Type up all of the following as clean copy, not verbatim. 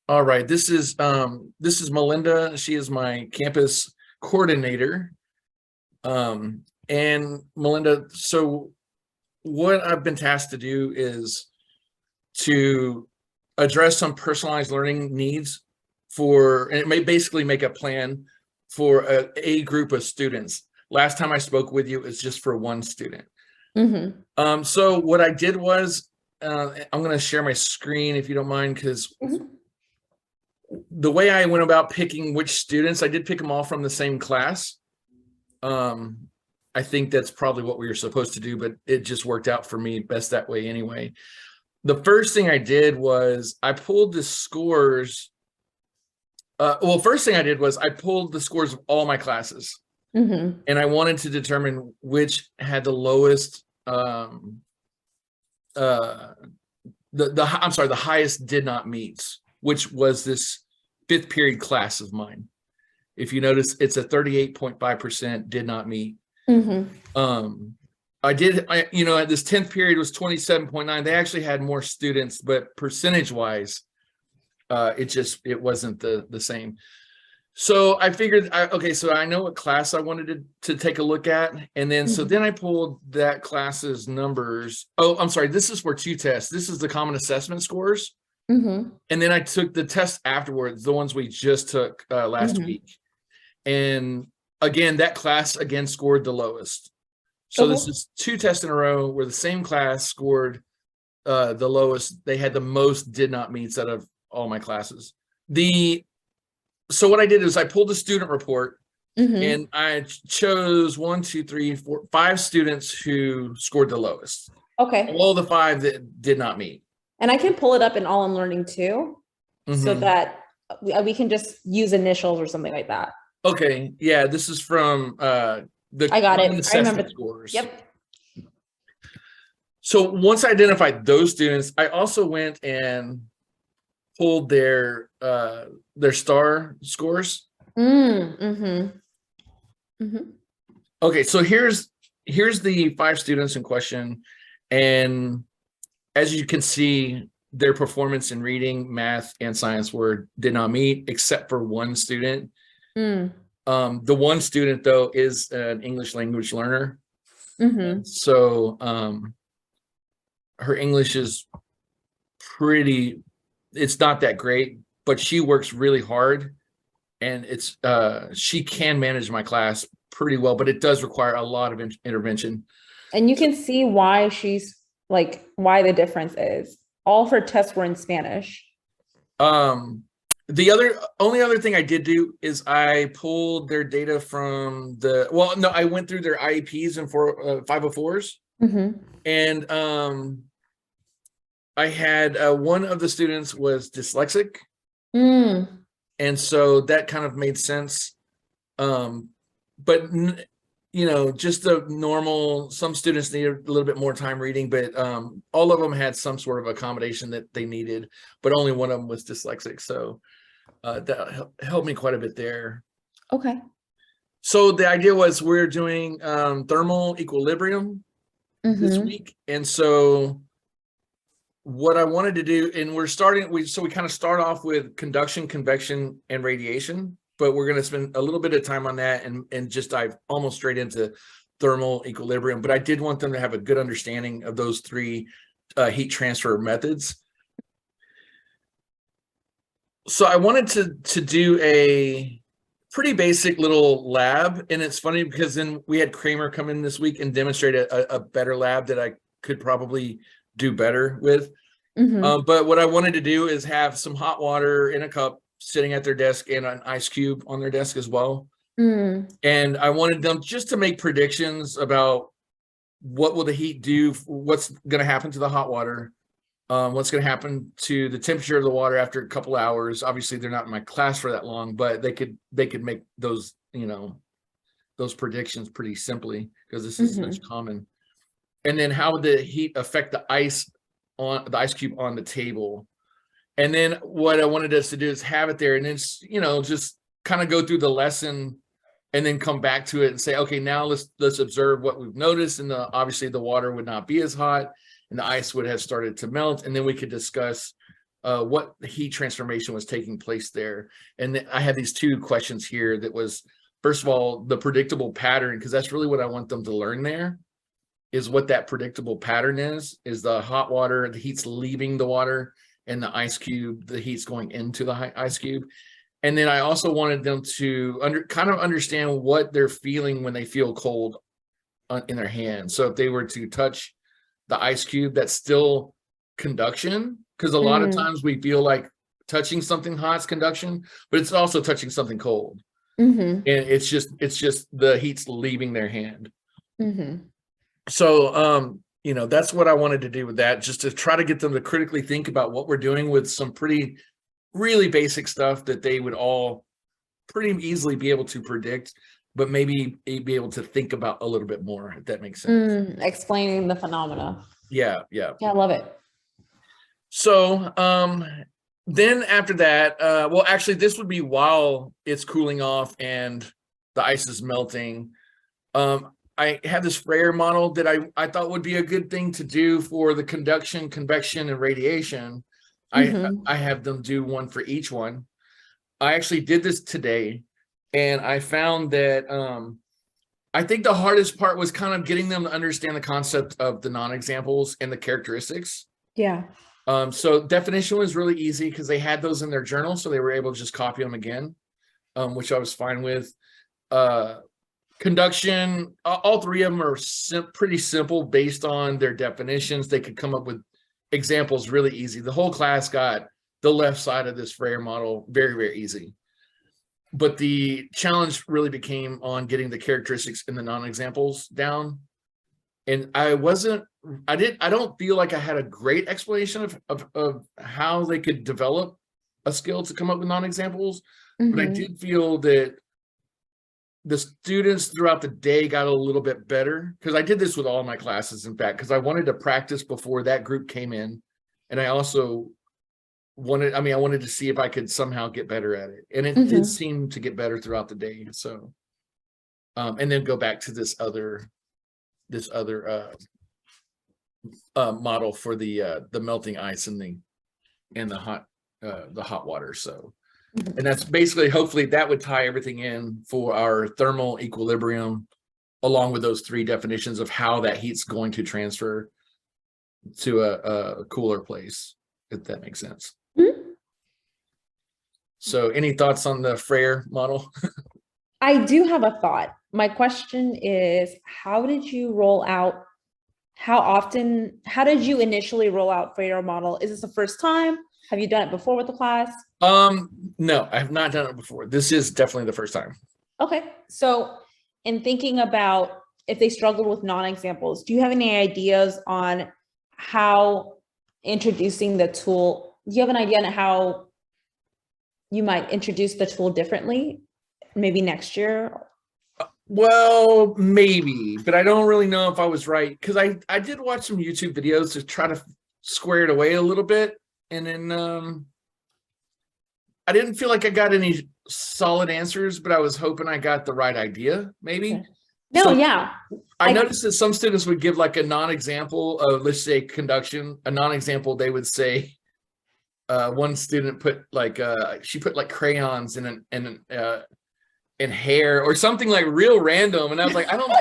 All right, this is Melinda. She is my campus coordinator. And Melinda, so what I've been tasked to do is to address some personalized learning needs and it may basically make a plan for a group of students. Last time I spoke with you, it's just for one student. So what I did was, I'm going to share my screen if you don't mind, because the way I went about picking which students, I did pick them all from the same class. I think that's probably what we were supposed to do, but it just worked out for me best that way anyway. The first thing I did was I pulled the scores. First thing I did was I pulled the scores of all my classes, and I wanted to determine which had the lowest, I'm sorry, the highest did not meet, which was this 5th period class of mine. If you notice, it's a 38.5% did not meet. At this 10th period was 27.9. They actually had more students, but percentage wise, it wasn't the same. So I figured, so I know what class I wanted to take a look at. And then, so then I pulled that class's numbers. Oh, I'm sorry. This is for 2 tests. This is the common assessment scores. And then I took the test afterwards, the ones we just took last week. And again, that class again scored the lowest. So this is 2 tests in a row where the same class scored the lowest. They had the most did not meets out of all my classes. So what I did is I pulled the student report and I chose 5 students who scored the lowest. All the 5 that did not meet. And I can pull it up in All in Learning too, so that we can just use initials or something like that. Okay, yeah, this is from I got it. I remember scores. Yep. So once I identified those students, I also went and pulled their star scores. Okay, so here's the 5 students in question, and as you can see, their performance in reading, math, and science did not meet, except for one student. The one student, though, is an English language learner. So her English is it's not that great, but she works really hard, and she can manage my class pretty well, but it does require a lot of intervention. And you can see why why the difference is. All of her tests were in Spanish. The only other thing I did do is I pulled their data from I went through their IEPs and 504s. And I had one of the students was dyslexic. And so that kind of made sense. But just the normal, some students needed a little bit more time reading, but all of them had some sort of accommodation that they needed, but only one of them was dyslexic. So that helped me quite a bit there. Okay. So the idea was we're doing thermal equilibrium this week. And so what I wanted to do, and we kind of start off with conduction, convection, and radiation. But we're going to spend a little bit of time on that and just dive almost straight into thermal equilibrium. But I did want them to have a good understanding of those 3 heat transfer methods. So I wanted to do a pretty basic little lab. And it's funny because then we had Kramer come in this week and demonstrate a better lab that I could probably do better with. But what I wanted to do is have some hot water in a cup sitting at their desk and an ice cube on their desk as well. And I wanted them just to make predictions about what will the heat do, what's going to happen to the hot water, what's going to happen to the temperature of the water after a couple hours. Obviously, they're not in my class for that long, but they could make those, those predictions pretty simply because this is such common. And then how would the heat affect the ice cube on the table? And then what I wanted us to do is have it there and then, just kind of go through the lesson and then come back to it and say, okay, now let's observe what we've noticed. And obviously the water would not be as hot and the ice would have started to melt. And then we could discuss what heat transformation was taking place there. And I had these two questions here that was, first of all, the predictable pattern, because that's really what I want them to learn there, is what that predictable pattern is the hot water, the heat's leaving the water, and the ice cube, the heat's going into the ice cube. And then I also wanted them to kind of understand what they're feeling when they feel cold in their hands. So if they were to touch the ice cube, that's still conduction, because a lot of times we feel like touching something hot is conduction, but it's also touching something cold. And it's just the heat's leaving their hand. So that's what I wanted to do with that, just to try to get them to critically think about what we're doing with some really basic stuff that they would all pretty easily be able to predict, but maybe be able to think about a little bit more, if that makes sense. Explaining the phenomena. Yeah, I love it. So then after that, well, actually, this would be while it's cooling off and the ice is melting. I have this Freyer model that I thought would be a good thing to do for the conduction, convection, and radiation. I have them do one for each one. I actually did this today, and I found that I think the hardest part was kind of getting them to understand the concept of the non-examples and the characteristics. Yeah. So definition was really easy because they had those in their journal, so they were able to just copy them again, which I was fine with. Conduction, all three of them are pretty simple based on their definitions. They could come up with examples really easy. The whole class got the left side of this Freyer model very, very easy. But the challenge really became on getting the characteristics and the non-examples down. And I don't feel like I had a great explanation of how they could develop a skill to come up with non-examples, but I did feel that the students throughout the day got a little bit better, because I did this with all my classes, in fact, because I wanted to practice before that group came in. And I also wanted to see if I could somehow get better at it. And it did seem to get better throughout the day. So, and then go back to this other model for the melting ice and the hot water. So, and that's basically, hopefully that would tie everything in for our thermal equilibrium, along with those three definitions of how that heat's going to transfer to a cooler place, if that makes sense. So any thoughts on the Freyer model? I do have a thought. My question is, how did you initially roll out Freyer model? Is this the first time? Have you done it before with the class? No, I have not done it before. This is definitely the first time. Okay. So in thinking about if they struggled with non-examples, do you have any ideas on how introducing the tool? Do you have an idea on how you might introduce the tool differently, maybe next year? Well, maybe, but I don't really know if I was right, because I did watch some YouTube videos to try to square it away a little bit, and then I didn't feel like I got any solid answers, but I was hoping I got the right idea, maybe. Okay. No, so yeah. I noticed that some students would give like a non-example of, let's say, conduction. A non-example, they would say, one student put like she put like crayons in hair or something like real random, and I was like, I don't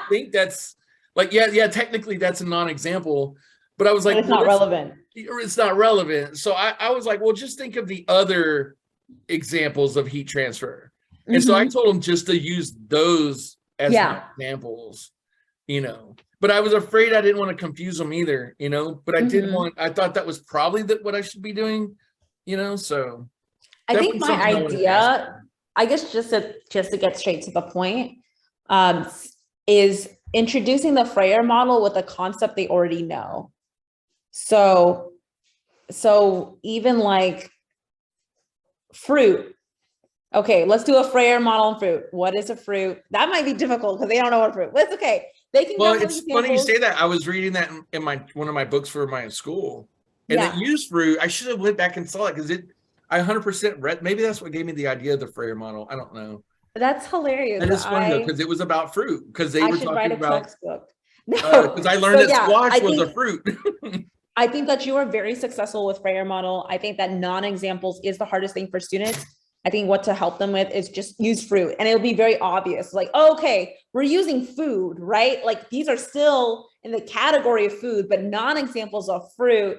think that's like, yeah, technically that's a non-example, but I was like, but it's not relevant. It's not relevant. So I was like, well, just think of the other examples of heat transfer. And so I told them just to use those as examples, but I was afraid I didn't want to confuse them either, but I thought that was probably what I should be doing, so. I think my idea, I guess just to get straight to the point, is introducing the Freyer model with a concept they already know. So even like fruit. Okay, let's do a Freyer model on fruit. What is a fruit? That might be difficult because they don't know what fruit, but it's okay. They can. Well, it's funny you say that. I was reading that in one of my books for my school, and it used fruit. I should have went back and saw it because I 100% read. Maybe that's what gave me the idea of the Freyer model. I don't know. That's hilarious. And it's funny though, because it was about fruit, because they were talking about. Textbook. Because I learned that squash was a fruit. I think that you are very successful with Frayer model. I think that non-examples is the hardest thing for students. I think what to help them with is just use fruit, and it'll be very obvious. Like, okay, we're using food, right? Like these are still in the category of food, but non-examples of fruit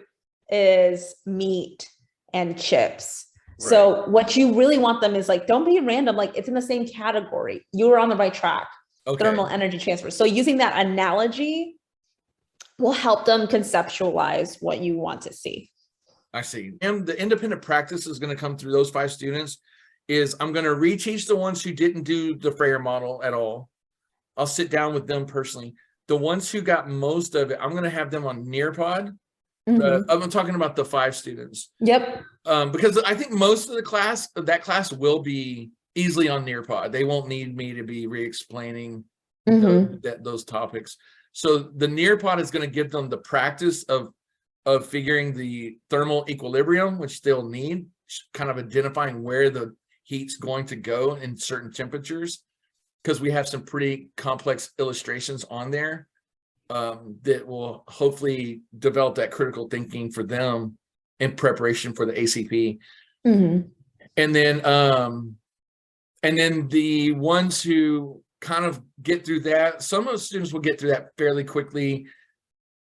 is meat and chips. Right. So what you really want them is like, don't be random. Like it's in the same category. You were on the right track. Okay. Thermal energy transfer. So using that analogy will help them conceptualize what you want to see. I see. And the independent practice is going to come through those 5 students. Is I'm going to reteach the ones who didn't do the Frayer model at all. I'll sit down with them personally. The ones who got most of it, I'm going to have them on Nearpod. I'm talking about the 5 students. Yep. Because I think most of that class will be easily on Nearpod. They won't need me to be re-explaining those topics. So the Nearpod is going to give them the practice of figuring the thermal equilibrium, which they'll need, kind of identifying where the heat's going to go in certain temperatures, because we have some pretty complex illustrations on there that will hopefully develop that critical thinking for them in preparation for the ACP. And then the ones who kind of get through that, some of the students will get through that fairly quickly,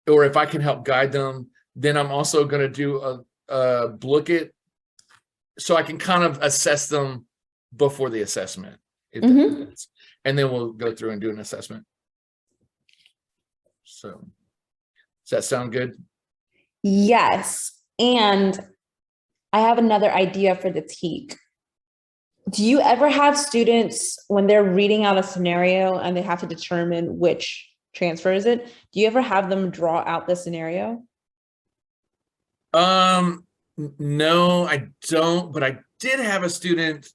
or if I can help guide them, then I'm also going to do a look at, so I can kind of assess them before the assessment, if that makes sense. And then we'll go through and do an assessment. So does that sound good? Yes. And I have another idea for the TEAC. Do you ever have students, when they're reading out a scenario and they have to determine which transfer is it, do you ever have them draw out the scenario? No, I don't, but I did have a student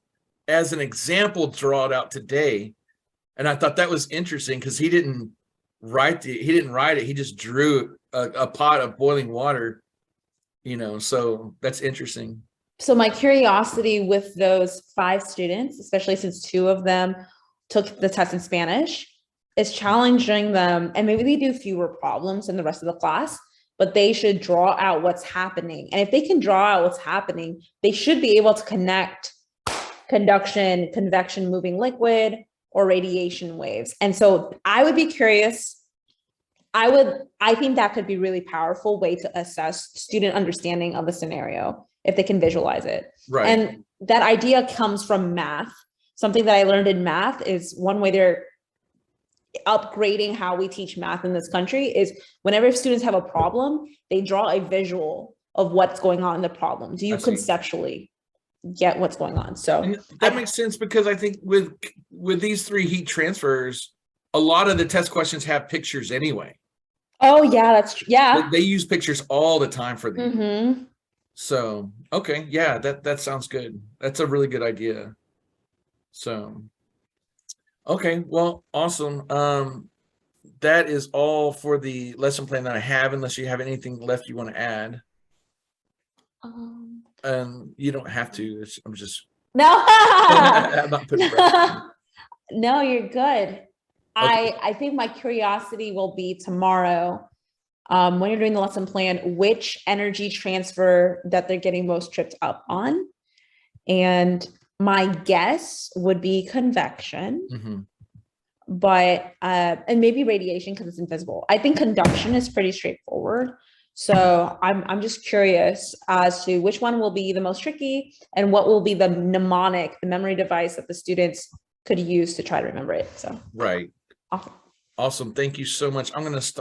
as an example draw it out today. And I thought that was interesting because he didn't write it. He just drew a pot of boiling water, so that's interesting. So my curiosity with those 5 students, especially since 2 of them took the test in Spanish, is challenging them, and maybe they do fewer problems than the rest of the class, but they should draw out what's happening. And if they can draw out what's happening, they should be able to connect conduction, convection, moving liquid, or radiation waves. And so I would be curious. I think that could be really powerful way to assess student understanding of the scenario if they can visualize it. Right. And that idea comes from math. Something that I learned in math is one way they're upgrading how we teach math in this country is whenever students have a problem, they draw a visual of what's going on in the problem. Do you conceptually get what's going on? So and that makes sense, because I think with these 3 heat transfers, a lot of the test questions have pictures anyway. Oh yeah, that's true. Yeah. They use pictures all the time for them. So, okay. Yeah, that sounds good. That's a really good idea. So, okay. Well, awesome. That is all for the lesson plan that I have, unless you have anything left you want to add. You don't have to. I'm just no. I'm not putting pressure. No, you're good. Okay. I think my curiosity will be tomorrow, when you're doing the lesson plan, which energy transfer that they're getting most tripped up on. And my guess would be convection, but and maybe radiation because it's invisible. I think conduction is pretty straightforward. So I'm just curious as to which one will be the most tricky and what will be the mnemonic, the memory device that the students could use to try to remember it. So right. awesome. Awesome. Thank you so much. I'm going to stop.